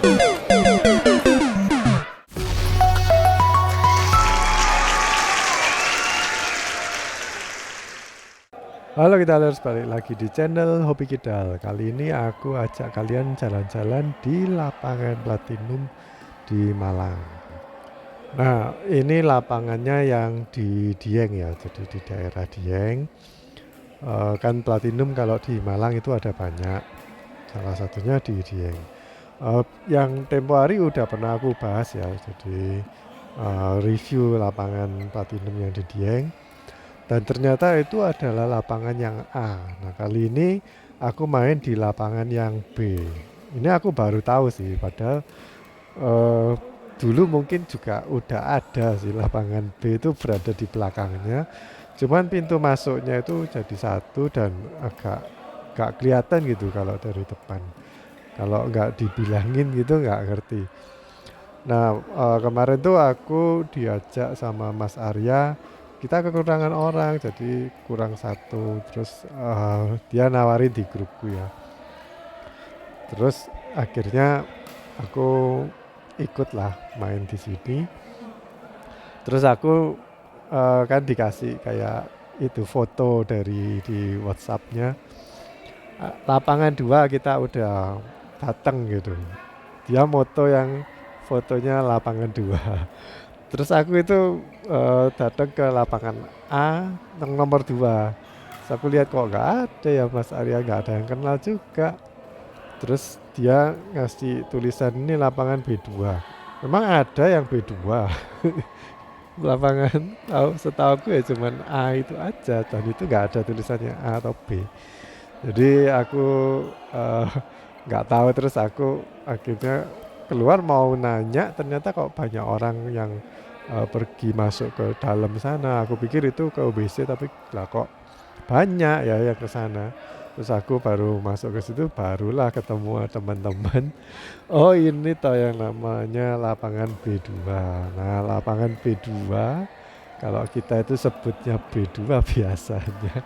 Halo Kidalers, balik lagi di channel Hobi Kidal. Kali ini aku ajak kalian jalan-jalan di lapangan Platinum di Malang. Nah, ini lapangannya yang di Dieng ya, jadi di daerah Dieng. Kan Platinum kalau di Malang itu ada banyak, salah satunya di Dieng. Yang tempo hari udah pernah aku bahas ya, jadi review lapangan Platinum yang di Dieng. Dan ternyata itu adalah lapangan yang A. Nah, kali ini aku main di lapangan yang B. Ini aku baru tahu sih, padahal eh, dulu mungkin juga udah ada sih lapangan B itu berada di belakangnya. Cuman pintu masuknya itu jadi satu dan agak kelihatan gitu kalau dari depan. Kalau nggak dibilangin gitu nggak ngerti. Nah, kemarin tuh aku diajak sama Mas Arya, kita kekurangan orang, jadi kurang satu. Terus dia nawarin di grupku ya. Terus akhirnya aku ikutlah main di sini. Terus aku kan dikasih kayak itu foto dari di WhatsApp-nya. Lapangan 2 kita udah datang gitu. Dia moto yang fotonya lapangan 2. Terus aku itu datang ke lapangan A yang nomor 2. Terus aku lihat kok nggak ada ya Mas Arya, nggak ada yang kenal juga. Terus dia ngasih tulisan ini lapangan B2. Memang ada yang B2. Lapangan setahu aku ya cuman A itu aja dan itu nggak ada tulisannya A atau B. Jadi aku eh, nggak tahu, terus aku akhirnya keluar mau nanya, ternyata kok banyak orang yang pergi masuk ke dalam sana. Aku pikir itu ke UBC tapi lah kok banyak ya yang ke sana. Terus aku baru masuk ke situ, barulah ketemu teman-teman. Oh ini toh yang namanya lapangan B2. Nah lapangan B2 kalau kita itu sebutnya B2 biasanya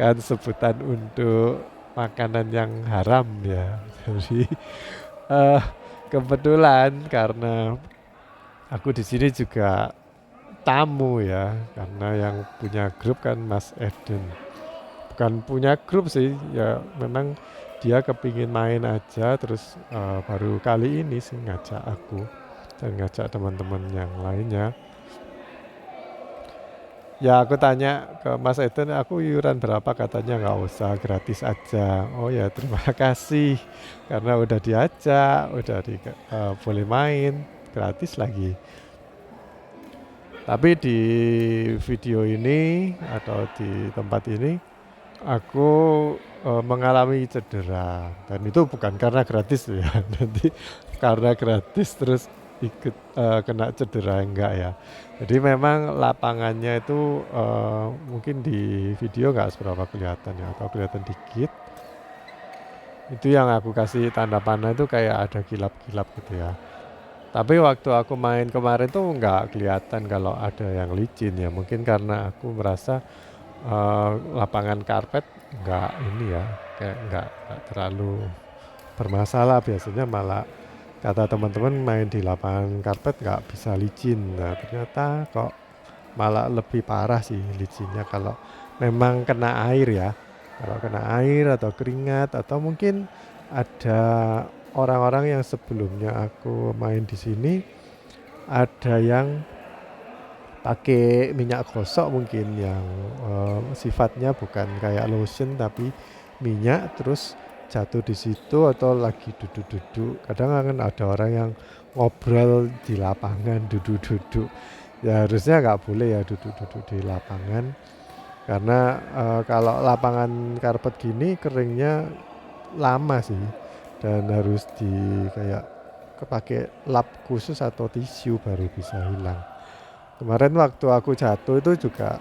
kan sebutan untuk makanan yang haram ya. Jadi eh, kebetulan karena aku di sini juga tamu ya, karena yang punya grup kan Mas Eden. Bukan punya grup sih, ya memang dia kepingin main aja, terus baru kali ini sih ngajak aku dan ngajak teman-teman yang lainnya. Ya aku tanya ke Mas Eden, aku iuran berapa, katanya nggak usah, gratis aja. Oh ya terima kasih, karena udah diajak, udah boleh main, gratis lagi. Tapi di video ini atau di tempat ini aku mengalami cedera, dan itu bukan karena gratis ya. Nanti karena gratis terus ikut kena cedera, enggak ya. Jadi memang lapangannya itu mungkin di video nggak seberapa kelihatan ya, atau kelihatan dikit. Itu yang aku kasih tanda panah itu kayak ada kilap-kilap gitu ya. Tapi waktu aku main kemarin tuh nggak kelihatan kalau ada yang licin ya. Mungkin karena aku merasa lapangan karpet nggak ini ya, kayak nggak terlalu bermasalah. Biasanya malah kata teman-teman main di lapangan karpet nggak bisa licin. Nah ternyata kok malah lebih parah sih licinnya kalau memang kena air ya. Kalau kena air atau keringat, atau mungkin ada orang-orang yang sebelumnya aku main di sini ada yang pakai minyak gosok mungkin yang sifatnya bukan kayak lotion tapi minyak, terus jatuh di situ atau lagi duduk-duduk. Kadang kan ada orang yang ngobrol di lapangan duduk-duduk. Ya harusnya nggak boleh ya duduk-duduk di lapangan, karena kalau lapangan karpet gini keringnya lama sih, dan harus di kayak kepake lap khusus atau tisu baru bisa hilang. Kemarin waktu aku jatuh itu juga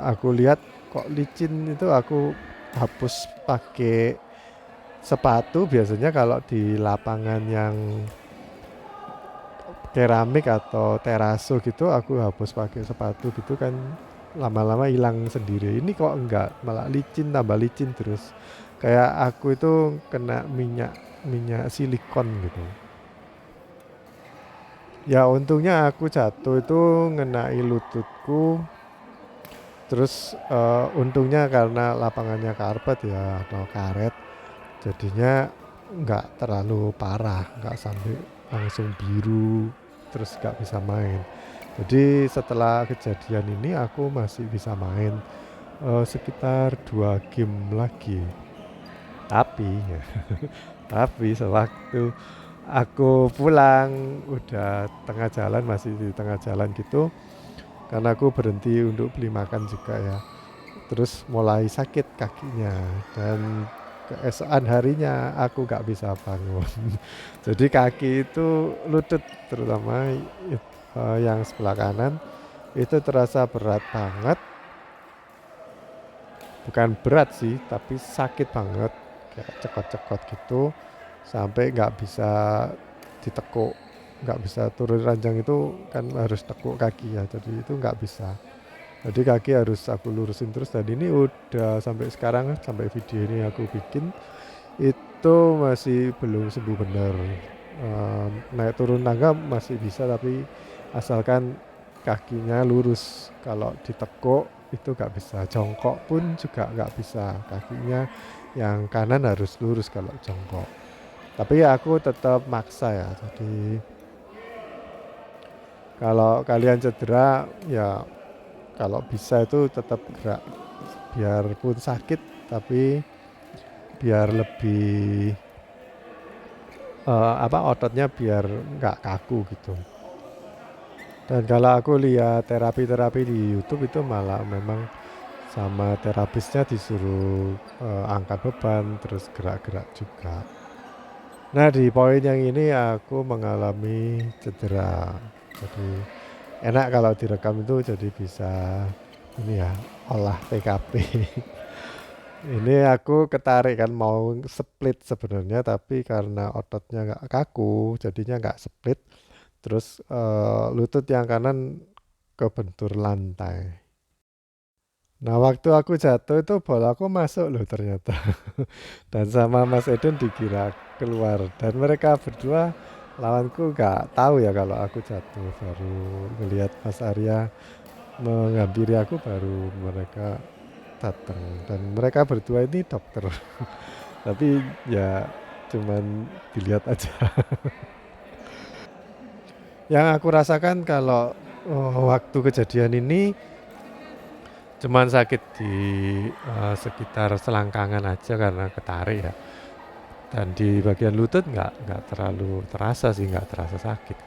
aku lihat kok licin, itu aku hapus pakai sepatu. Biasanya kalau di lapangan yang keramik atau teraso gitu aku hapus pakai sepatu gitu kan lama-lama hilang sendiri. Ini kok enggak, malah licin tambah licin terus. Kayak aku itu kena minyak silikon gitu. Ya untungnya aku jatuh itu ngenai lututku, terus untungnya karena lapangannya karpet ya atau karet, jadinya nggak terlalu parah, nggak sampai langsung biru, terus nggak bisa main. Jadi setelah kejadian ini aku masih bisa main sekitar 2 game lagi. Tapi tapi sewaktu aku pulang udah tengah jalan, masih di tengah jalan gitu, karena aku berhenti untuk beli makan juga ya. Terus mulai sakit kakinya dan keesokan harinya aku gak bisa bangun. Jadi kaki itu lutut terutama yang sebelah kanan itu terasa berat banget. Bukan berat sih, tapi sakit banget. Kayak cekot-cekot gitu sampai nggak bisa ditekuk, nggak bisa turun ranjang itu kan harus tekuk kaki ya, jadi itu nggak bisa. Jadi kaki harus aku lurusin terus dan ini udah sampai sekarang, sampai video ini aku bikin itu masih belum sembuh benar. Naik turun tangga masih bisa tapi asalkan kakinya lurus. Kalau ditekuk itu nggak bisa, jongkok pun juga nggak bisa, kakinya yang kanan harus lurus kalau jongkok. Tapi ya aku tetap maksa ya, jadi kalau kalian cedera ya kalau bisa itu tetap gerak, biarpun sakit tapi biar lebih ototnya biar nggak kaku gitu. Dan kalau aku lihat terapi-terapi di YouTube itu malah memang sama terapisnya disuruh angkat beban terus gerak-gerak juga. Nah di poin yang ini aku mengalami cedera, jadi enak kalau direkam itu jadi bisa ini ya olah TKP. Ini aku ketarik kan mau split sebenarnya tapi karena ototnya nggak kaku jadinya nggak split. Terus lutut yang kanan kebentur lantai. Nah waktu aku jatuh itu bola aku masuk loh ternyata. Dan sama Mas Eden dikira keluar. Dan mereka berdua lawanku nggak tahu ya kalau aku jatuh. Baru ngelihat Mas Arya menghampiri aku baru mereka datang. Dan mereka berdua ini dokter. Tapi ya cuman dilihat aja. Yang aku rasakan kalau waktu kejadian ini cuman sakit di sekitar selangkangan aja karena ketarik ya. Dan di bagian lutut nggak terlalu terasa sih, nggak terasa sakit.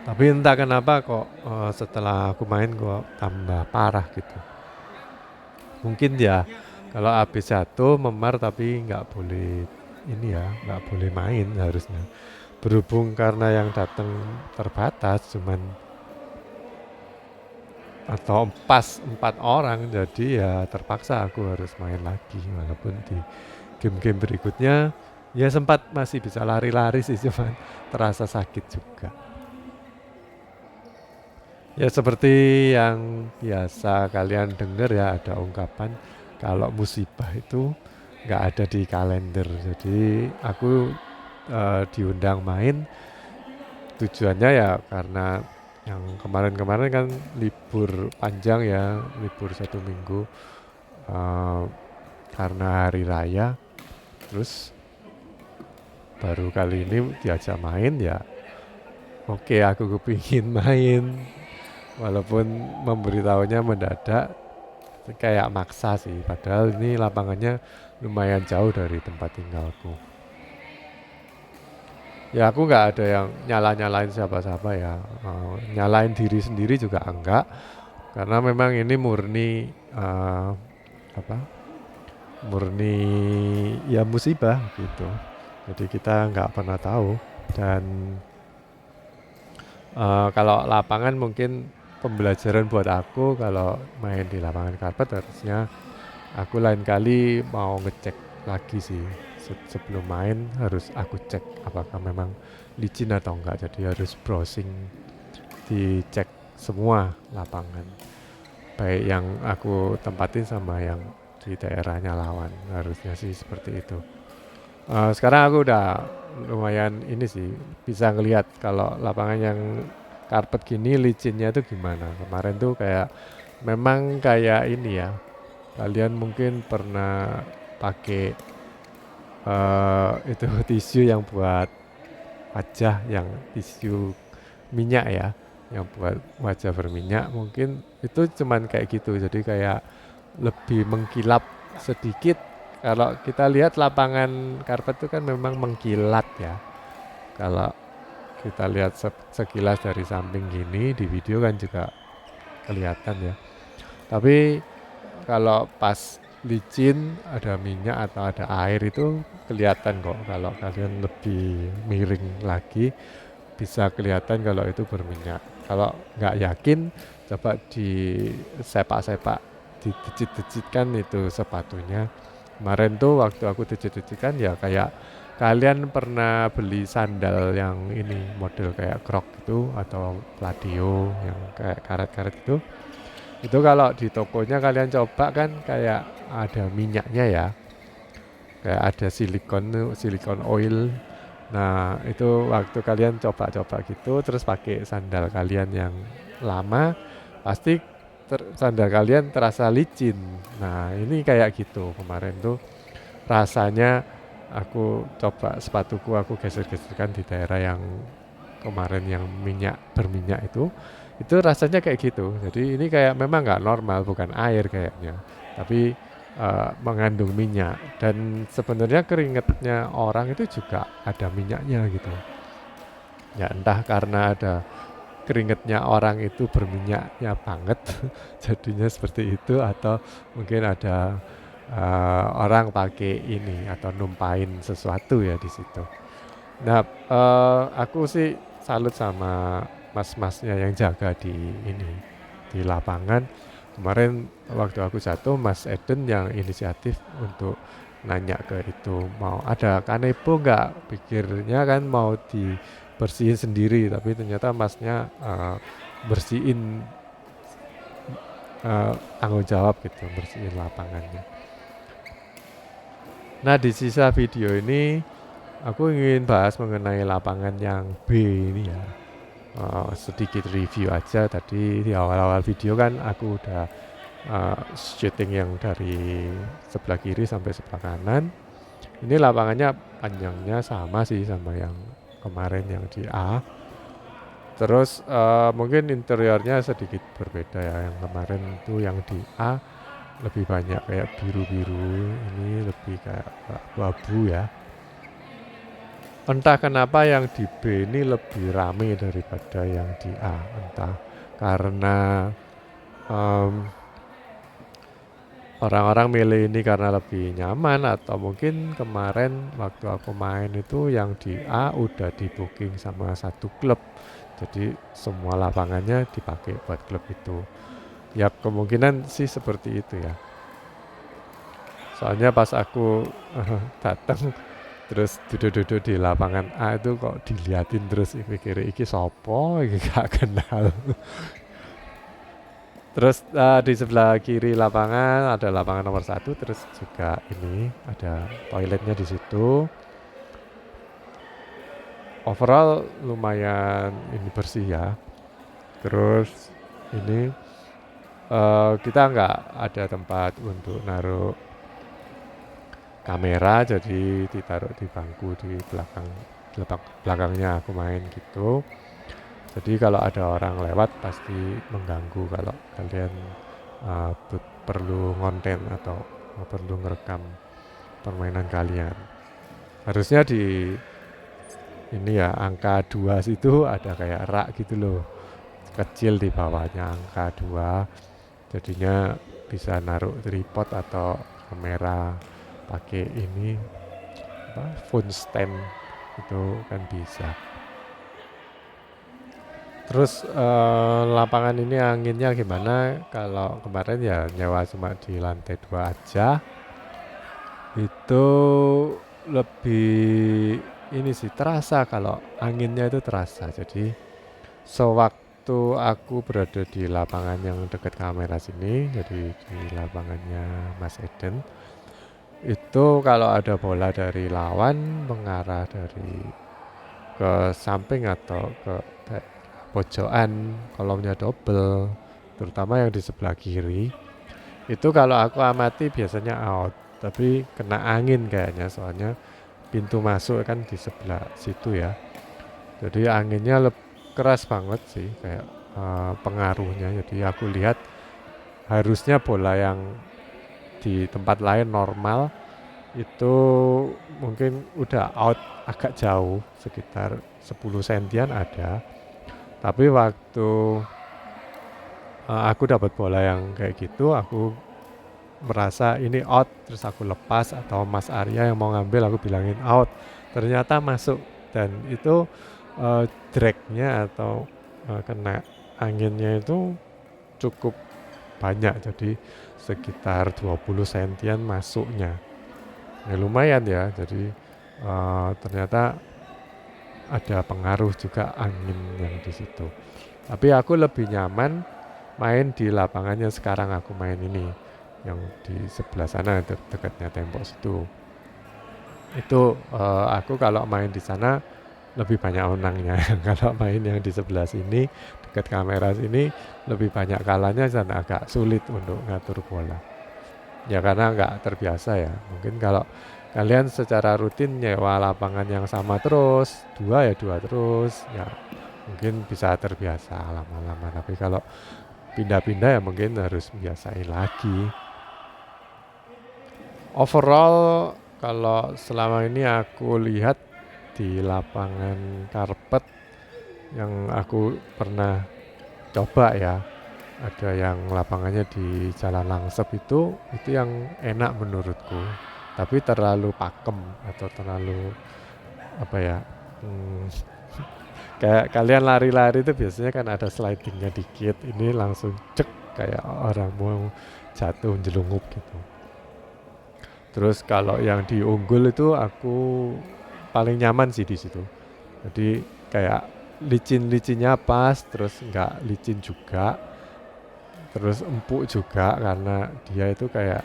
Tapi entah kenapa kok setelah aku main kok tambah parah gitu. Mungkin ya kalau habis jatuh memar tapi nggak boleh ini ya, nggak boleh main harusnya. Berhubung karena yang datang terbatas cuman atau pas 4 orang, jadi ya terpaksa aku harus main lagi walaupun di game-game berikutnya ya sempat masih bisa lari-lari sih cuman terasa sakit juga. Ya seperti yang biasa kalian dengar ya ada ungkapan kalau musibah itu nggak ada di kalender. Jadi aku diundang main tujuannya ya karena yang kemarin-kemarin kan libur panjang ya, libur 1 minggu karena hari raya. Terus baru kali ini diajak main ya oke aku kepingin main. Walaupun memberitahunya mendadak kayak maksa sih. Padahal ini lapangannya lumayan jauh dari tempat tinggalku. Ya aku nggak ada yang nyalain siapa-siapa ya. Nyalain diri sendiri juga enggak. Karena memang ini murni apa? Murni ya musibah gitu. Jadi kita nggak pernah tahu. Dan kalau lapangan mungkin pembelajaran buat aku kalau main di lapangan karpet harusnya aku lain kali mau ngecek lagi sih. Sebelum main harus aku cek apakah memang licin atau enggak. Jadi harus browsing, dicek semua lapangan. Baik yang aku tempatin sama yang di daerahnya lawan. Harusnya sih seperti itu. Sekarang aku udah lumayan ini sih, bisa ngelihat kalau lapangan yang karpet gini licinnya itu gimana. Kemarin tuh kayak memang kayak ini ya, kalian mungkin pernah pakai itu tisu yang buat wajah, yang tisu minyak ya, yang buat wajah berminyak, mungkin itu cuman kayak gitu. Jadi kayak lebih mengkilap sedikit. Kalau kita lihat lapangan karpet itu kan memang mengkilat ya. Kalau kita lihat sekilas dari samping gini di video kan juga kelihatan ya. Tapi kalau pas licin ada minyak atau ada air itu kelihatan kok. Kalau kalian lebih miring lagi bisa kelihatan kalau itu berminyak. Kalau nggak yakin, coba disepak-sepak, didecit-decitkan itu sepatunya. Kemarin tuh waktu aku decit-decitkan ya kayak kalian pernah beli sandal yang ini model kayak Croc gitu atau Pladio yang kayak karet-karet itu. Itu kalau di tokonya kalian coba kan kayak ada minyaknya ya, kayak ada silikon oil. Nah, itu waktu kalian coba-coba gitu, terus pakai sandal kalian yang lama, pasti sandal kalian terasa licin. Nah, ini kayak gitu. Kemarin tuh rasanya aku coba sepatuku, aku geser-geserkan di daerah yang kemarin yang berminyak itu rasanya kayak gitu. Jadi ini kayak memang nggak normal, bukan air kayaknya, tapi mengandung minyak. Dan sebenarnya keringatnya orang itu juga ada minyaknya gitu. Ya entah karena ada keringatnya orang itu berminyaknya banget, jadinya seperti itu, atau mungkin ada orang pakai ini atau numpain sesuatu ya di situ. Nah, aku sih salut sama mas-masnya yang jaga di ini, di lapangan. Kemarin waktu aku jatuh, Mas Eden yang inisiatif untuk nanya ke itu, mau ada kanebo nggak? Pikirnya kan mau dibersihin sendiri, tapi ternyata masnya bersihin, tanggung jawab gitu, bersihin lapangannya. Nah, di sisa video ini aku ingin bahas mengenai lapangan yang B ini ya. Sedikit review aja, tadi di awal-awal video kan aku udah shooting yang dari sebelah kiri sampai sebelah kanan. Ini lapangannya panjangnya sama sih sama yang kemarin yang di A. Terus mungkin interiornya sedikit berbeda ya. Yang kemarin itu yang di A lebih banyak kayak biru-biru, ini lebih kayak abu-abu ya. Entah kenapa yang di B ini lebih rame daripada yang di A. Entah karena orang-orang milih ini karena lebih nyaman, atau mungkin kemarin waktu aku main itu yang di A udah di booking sama satu klub. Jadi semua lapangannya dipakai buat klub itu. Ya kemungkinan sih seperti itu ya. Soalnya pas aku datang terus duduk-duduk di lapangan A itu kok diliatin terus, pikir iki sopo, iki gak kenal. Terus di sebelah kiri lapangan ada lapangan nomor 1, terus juga ini ada toiletnya di situ. Overall lumayan ini bersih ya. Terus ini kita nggak ada tempat untuk naruh kamera, jadi ditaruh di bangku di belakangnya aku main gitu. Jadi kalau ada orang lewat pasti mengganggu kalau kalian perlu ngonten atau perlu ngerekam permainan kalian. Harusnya di ini ya, angka 2 situ ada kayak rak gitu loh, kecil di bawahnya angka 2. Jadinya bisa naruh tripod atau kamera pakai ini phone stand, itu kan bisa. Terus lapangan ini anginnya gimana? Kalau kemarin ya nyewa cuma di lantai 2 aja, itu lebih ini sih terasa, kalau anginnya itu terasa. Jadi sewaktu aku berada di lapangan yang dekat kamera sini, jadi di lapangannya Mas Eden, Itu kalau ada bola dari lawan mengarah dari ke samping atau ke pojokan kolomnya double, terutama yang di sebelah kiri, itu kalau aku amati biasanya out, tapi kena angin kayaknya soalnya pintu masuk kan di sebelah situ ya. Jadi anginnya keras banget sih kayak pengaruhnya. Jadi aku lihat harusnya bola yang di tempat lain normal itu mungkin udah out agak jauh sekitar 10 sentian ada. Tapi waktu aku dapat bola yang kayak gitu, aku merasa ini out, terus aku lepas atau Mas Arya yang mau ngambil aku bilangin out. Ternyata masuk dan itu dragnya atau kena anginnya itu cukup banyak, jadi sekitar 20 sentian masuknya. Ya lumayan ya, jadi ternyata ada pengaruh juga angin yang di situ. Tapi aku lebih nyaman main di lapangannya sekarang aku main ini, yang di sebelah sana dekatnya tembok situ. Itu aku kalau main di sana lebih banyak menangnya. Kalau main yang di sebelah sini dekat kamera sini lebih banyak kalahnya dan agak sulit untuk ngatur bola. Ya karena nggak terbiasa ya. Mungkin kalau kalian secara rutin nyewa lapangan yang sama terus, dua ya dua terus, ya mungkin bisa terbiasa lama-lama. Tapi kalau pindah-pindah ya mungkin harus biasain lagi. Overall kalau selama ini aku lihat di lapangan karpet yang aku pernah coba ya, ada yang lapangannya di Jalan Langsep itu yang enak menurutku, tapi terlalu pakem atau terlalu apa ya, kayak kalian lari-lari itu biasanya kan ada slidingnya dikit, ini langsung cek kayak orang mau jatuh jelungup gitu. Terus kalau yang di Unggul itu aku paling nyaman sih di situ. Jadi kayak licin-licinnya pas, terus nggak licin juga, terus empuk juga karena dia itu kayak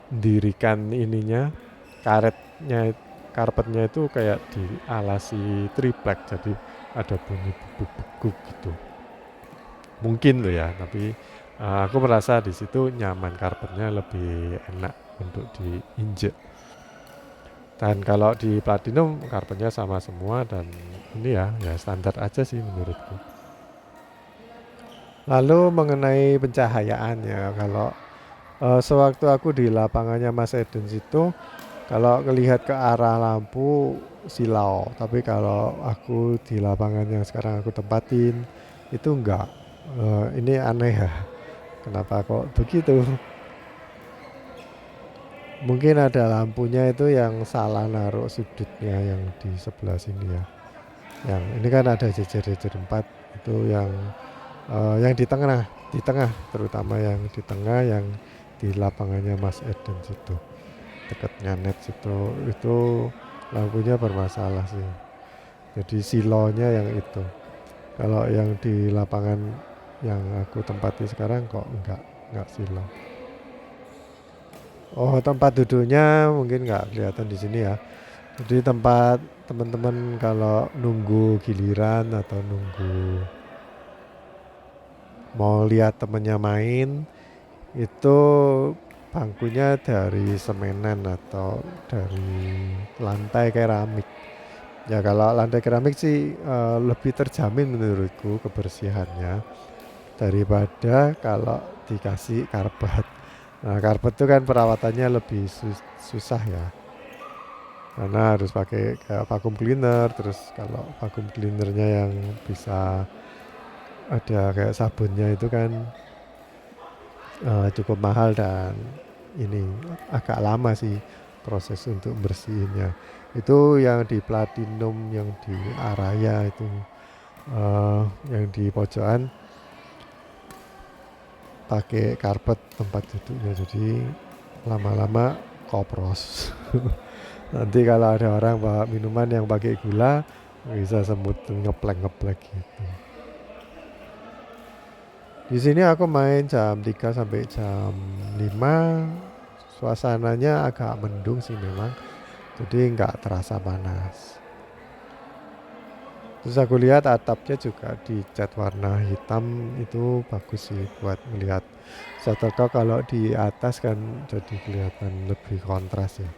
mendirikan ininya, karpetnya itu kayak dialasi triplek, jadi ada bunyi bubuk-bubuk gitu. Mungkin loh ya, tapi aku merasa di situ nyaman, karpetnya lebih enak untuk diinjek. Dan kalau di Platinum karpetnya sama semua dan ini ya standar aja sih menurutku. Lalu mengenai pencahayaan ya, kalau sewaktu aku di lapangannya Mas Eden situ, kalau ngelihat ke arah lampu silau. Tapi kalau aku di lapangan yang sekarang aku tempatin itu enggak. Ini aneh ya. Kenapa kok begitu? Mungkin ada lampunya itu yang salah naruh sudutnya yang di sebelah sini ya. Yang ini kan ada jejer-jejer 4 itu yang di tengah terutama yang di tengah yang di lapangannya Mas Eden situ. Dekatnya net situ itu lampunya bermasalah sih. Jadi silonya yang itu. Kalau yang di lapangan yang aku tempati sekarang kok enggak silo. Oh, tempat duduknya mungkin nggak kelihatan di sini ya. Jadi tempat teman-teman kalau nunggu giliran atau nunggu mau lihat temennya main, itu bangkunya dari semenan atau dari lantai keramik. Ya kalau lantai keramik sih lebih terjamin menurutku kebersihannya daripada kalau dikasih karpet. Nah, karpet itu kan perawatannya lebih susah ya. Karena harus pakai kayak vacuum cleaner, terus kalau vacuum cleanernya yang bisa ada kayak sabunnya itu kan cukup mahal dan ini agak lama sih proses untuk bersihinnya. Itu yang di Platinum, yang di Araya itu, yang di pojokan pakai karpet tempat duduknya, jadi lama-lama kopros. Nanti kalau ada orang bawa minuman yang pakai gula bisa semut ngeplek-ngeplek gitu. Di sini aku main jam 3 sampai jam 5 Suasananya agak mendung sih memang, jadi nggak terasa panas. Terus aku lihat atapnya juga dicat warna hitam, itu bagus sih buat melihat shuttlecock kalau di atas kan jadi kelihatan lebih kontras ya.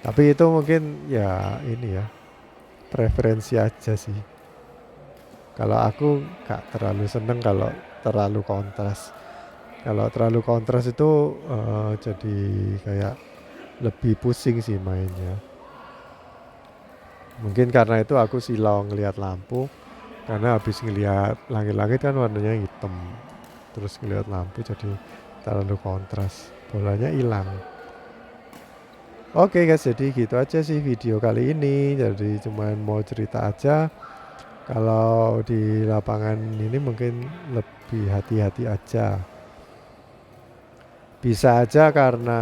Tapi itu mungkin ya ini ya, preferensi aja sih. Kalau aku nggak terlalu seneng kalau terlalu kontras. Kalau terlalu kontras itu jadi kayak lebih pusing sih mainnya. Mungkin karena itu aku silau ngelihat lampu, karena habis ngelihat langit-langit kan warnanya hitam. Terus ngelihat lampu jadi terlalu kontras. Bolanya hilang. Oke guys, jadi gitu aja sih video kali ini. Jadi cuman mau cerita aja. Kalau di lapangan ini mungkin lebih hati-hati aja. Bisa aja karena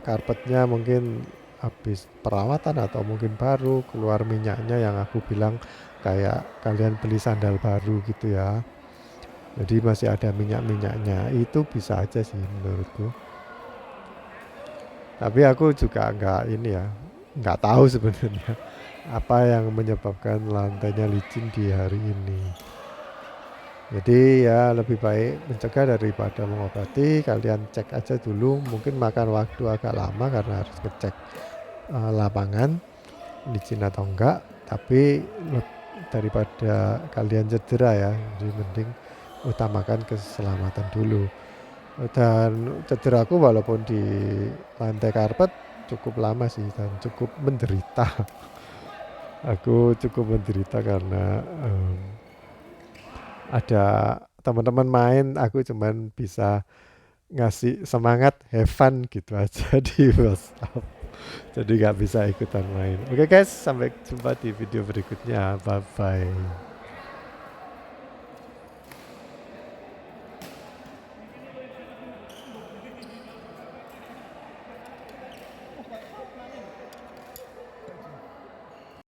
karpetnya mungkin habis perawatan atau mungkin baru keluar minyaknya yang aku bilang kayak kalian beli sandal baru gitu ya. Jadi masih ada minyak-minyaknya. Itu bisa aja sih menurutku. Tapi aku juga nggak tahu sebenarnya apa yang menyebabkan lantainya licin di hari ini. Jadi ya lebih baik mencegah daripada mengobati. Kalian cek aja dulu, mungkin makan waktu agak lama karena harus ngecek lapangan licin atau enggak. Tapi daripada kalian cedera ya, jadi mending utamakan keselamatan dulu. Dan cederaku walaupun di lantai karpet cukup lama sih dan cukup menderita. Aku cukup menderita karena ada teman-teman main, aku cuman bisa ngasih semangat, have fun gitu aja di WhatsApp. Jadi nggak bisa ikutan main. Oke guys, sampai jumpa di video berikutnya. Bye bye.